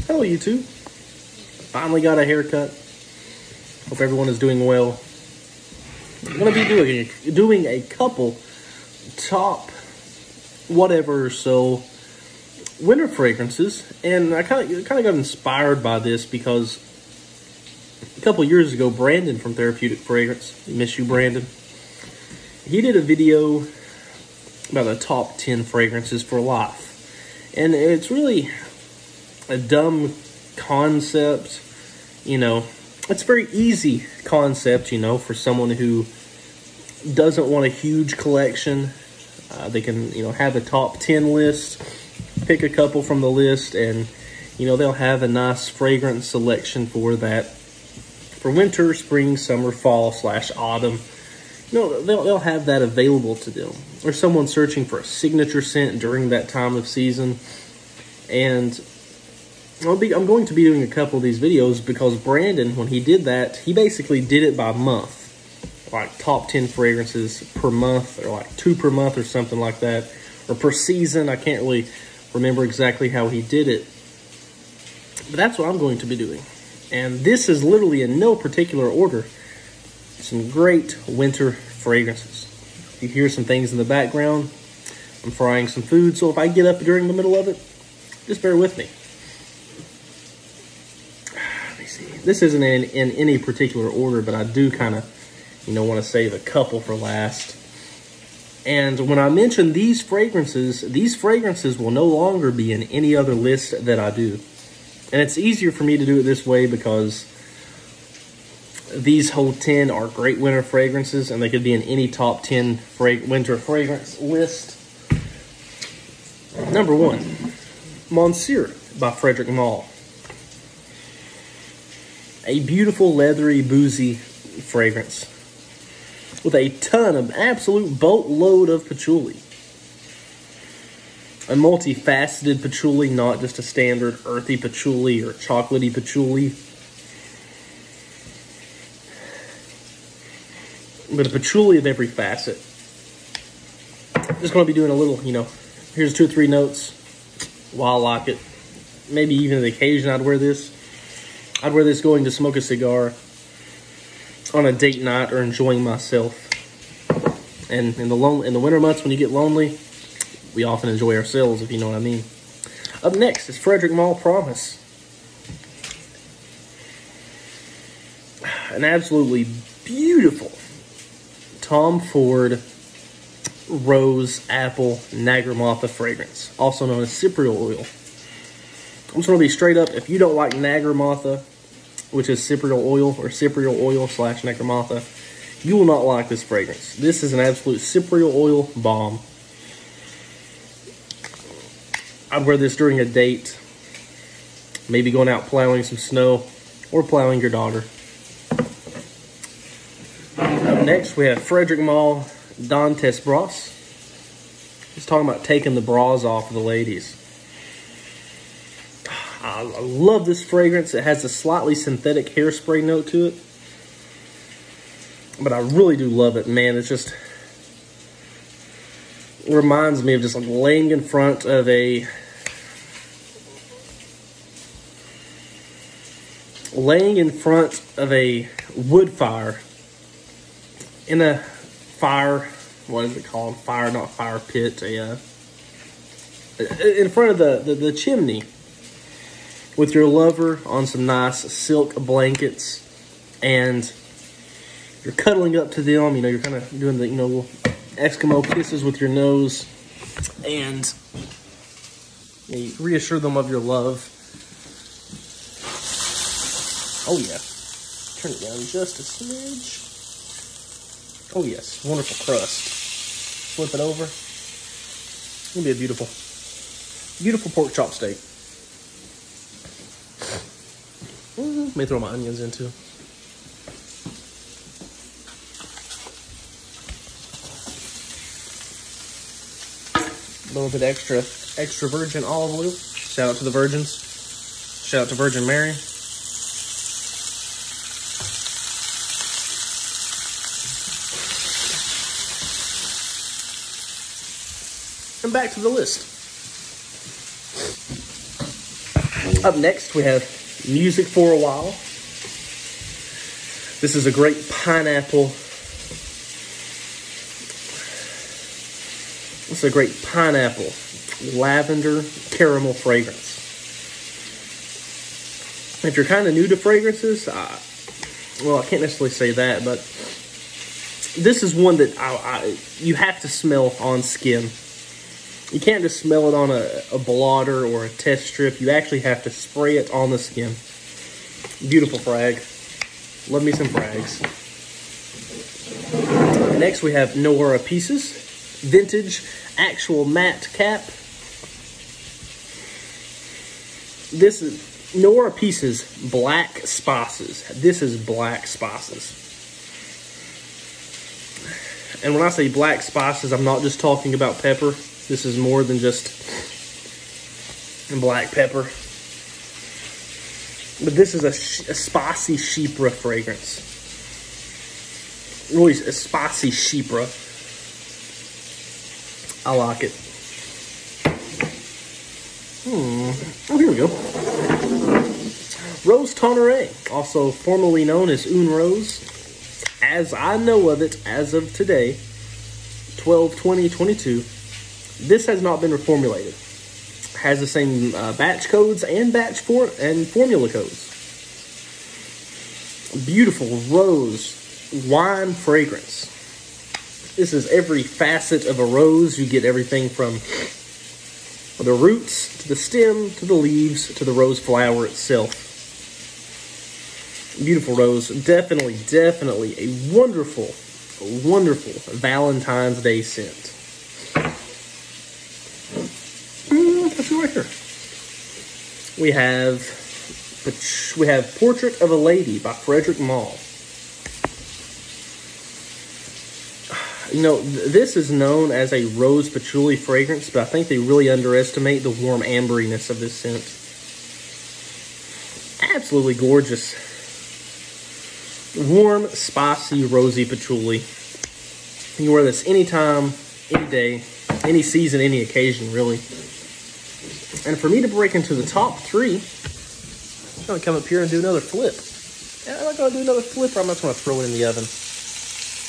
Hello YouTube. Finally got a haircut. Hope everyone is doing well. I'm going to be doing a couple top whatever or so winter fragrances, and I kind of got inspired by this because a couple years ago, Brandon from Therapeutic Fragrance, miss you Brandon, he did a video about the top 10 fragrances for life, and it's really a dumb concept, you know. It's a very easy concept, you know, for someone who doesn't want a huge collection. They can, you know, have a top 10 list, pick a couple from the list, and, you know, they'll have a nice fragrance selection for that. For winter, spring, summer, fall / autumn, you know, they'll have that available to them. Or someone searching for a signature scent during that time of season. And I'm going to be doing a couple of these videos because Brandon, when he did that, he basically did it by month. Like top 10 fragrances per month, or like 2 per month or something like that. Or per season. I can't really remember exactly how he did it. But that's what I'm going to be doing. And this is literally in no particular order. Some great winter fragrances. You hear some things in the background. I'm frying some food, so if I get up during the middle of it, just bear with me. Let me see. This isn't in any particular order, but I do kind of, you know, want to save a couple for last. And when I mention these fragrances will no longer be in any other list that I do. And it's easier for me to do it this way because these whole 10 are great winter fragrances, and they could be in any top 10 winter fragrance list. Number 1, Monsieur by Frederic Malle. A beautiful, leathery, boozy fragrance with a ton of absolute boatload of patchouli. A multifaceted patchouli, not just a standard earthy patchouli or chocolatey patchouli. But a patchouli of every facet. Just going to be doing a little, you know, here's 2 or 3 notes while I like it. Maybe even the occasion I'd wear this. I'd wear this going to smoke a cigar on a date night or enjoying myself. And in the winter months when you get lonely, we often enjoy ourselves, if you know what I mean. Up next is Frederic Malle Promise. An absolutely beautiful Tom Ford Rose Apple Nagarmotha fragrance, also known as cypriol oil. I'm just going to be straight up. If you don't like Nagarmotha, which is cypriol oil or cypriol oil / Nagarmotha, you will not like this fragrance. This is an absolute cypriol oil bomb. I'd wear this during a date, maybe going out plowing some snow or plowing your daughter. Up next, we have Frederic Malle Dantes Bras. He's talking about taking the bras off of the ladies. I love this fragrance. It has a slightly synthetic hairspray note to it. But I really do love it, man. It's just, it reminds me of just like laying in front of a wood fire in a fire, what is it called? Fire, not fire pit. In front of the chimney with your lover on some nice silk blankets, and you're cuddling up to them. You know, you're kind of doing the, you know, little Eskimo kisses with your nose, and you reassure them of your love. Oh yeah, turn it down just a smidge. Oh yes, wonderful crust. Flip it over. It's gonna be a beautiful, beautiful pork chop steak. Let me throw my onions in too. A little bit extra virgin olive oil. Shout out to the virgins. Shout out to Virgin Mary. And back to the list. Up next, we have Music for a While. This is a great pineapple. It's a great pineapple, lavender, caramel fragrance. If you're kind of new to fragrances, well, I can't necessarily say that, but this is one that you have to smell on skin. You can't just smell it on a blotter or a test strip. You actually have to spray it on the skin. Beautiful frag. Love me some frags. Next, we have Noara Pieces. Vintage actual matte cap. This is Noara Pieces Black Spices. This is Black Spices. And when I say black spices, I'm not just talking about pepper. This is more than just black pepper. But this is a spicy chypre fragrance. Really a spicy chypre. I like it. Oh, here we go. Rose Tonneray, also formerly known as Une Rose, as I know of it as of today, 12/20/22. This has not been reformulated. Has the same batch codes and formula codes. Beautiful rose wine fragrance. This is every facet of a rose. You get everything from the roots to the stem to the leaves to the rose flower itself. Beautiful rose. Definitely a wonderful Valentine's Day scent. Let's go right here. We have Portrait of a Lady by Frederic Malle. You know, this is known as a rose patchouli fragrance, but I think they really underestimate the warm amberiness of this scent. Absolutely gorgeous. Warm, spicy, rosy patchouli. You can wear this anytime, any day, any season, any occasion, really. And for me to break into the top three, I'm going to come up here and do another flip. And I'm not going to do another flip, or I'm just going to throw it in the oven.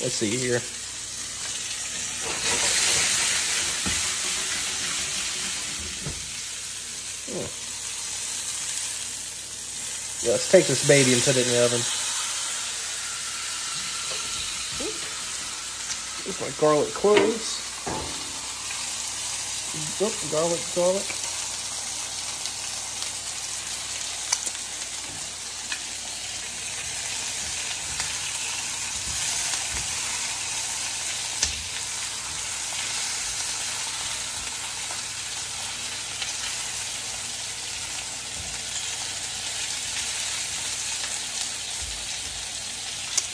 Let's see here. Yeah, let's take this baby and put it in the oven. Here's my garlic cloves. Oh, garlic.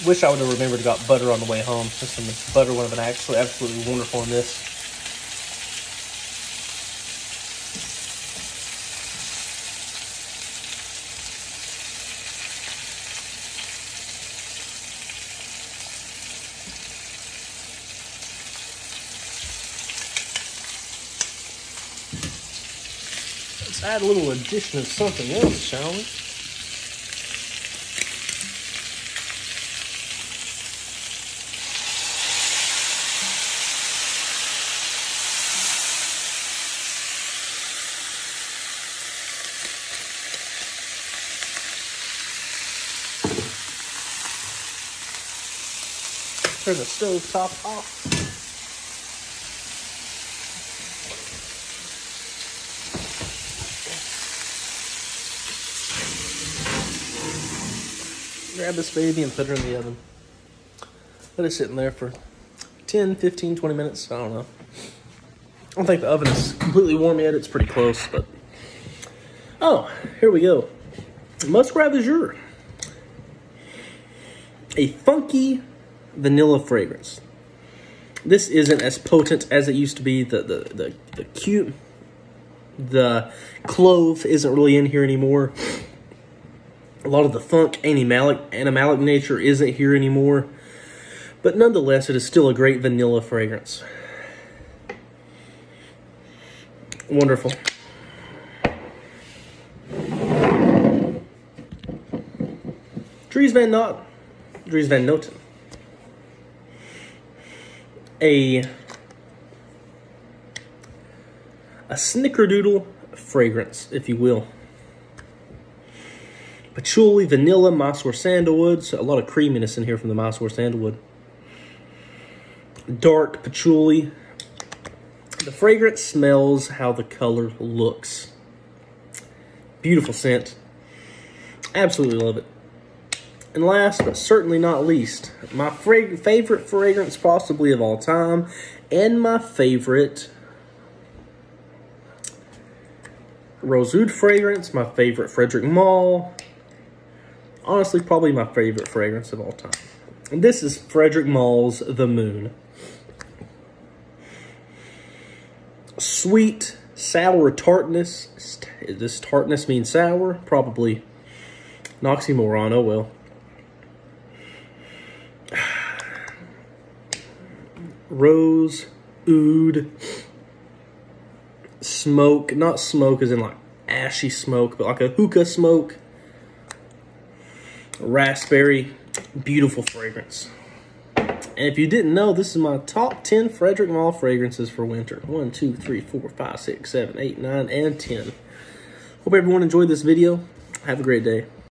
Wish I would have remembered to got butter on the way home. Some butter would have been absolutely wonderful in this. Let's add a little addition of something else, shall we? Turn the stove top off. Grab this baby and put her in the oven. Let it sit in there for 10, 15, 20 minutes. I don't know. I don't think the oven is completely warm yet. It's pretty close, but... Oh, here we go. Muscat Azure. A funky vanilla fragrance. This isn't as potent as it used to be. The clove isn't really in here anymore. A lot of the funk, animalic nature isn't here anymore. But nonetheless, it is still a great vanilla fragrance. Wonderful. Dries Van Noten. A snickerdoodle fragrance, if you will. Patchouli, vanilla, Mysore sandalwood. So a lot of creaminess in here from the Mysore sandalwood. Dark patchouli. The fragrance smells how the color looks. Beautiful scent. Absolutely love it. And last, but certainly not least, my favorite fragrance possibly of all time, and my favorite Rose Oud fragrance, my favorite Frederic Malle. Honestly, probably my favorite fragrance of all time. And this is Frederic Malle's The Moon. Sweet, sour tartness. Does tartness mean sour? Probably an oxymoron, oh well. Rose Oud. Smoke, not smoke as in like ashy smoke, but like a hookah smoke. Raspberry, beautiful fragrance. And if you didn't know, this is my top 10 Frederic Malle fragrances for winter. 1, 2, 3, 4, 5, 6, 7, 8, 9, and 10. Hope everyone enjoyed this video. Have a great day.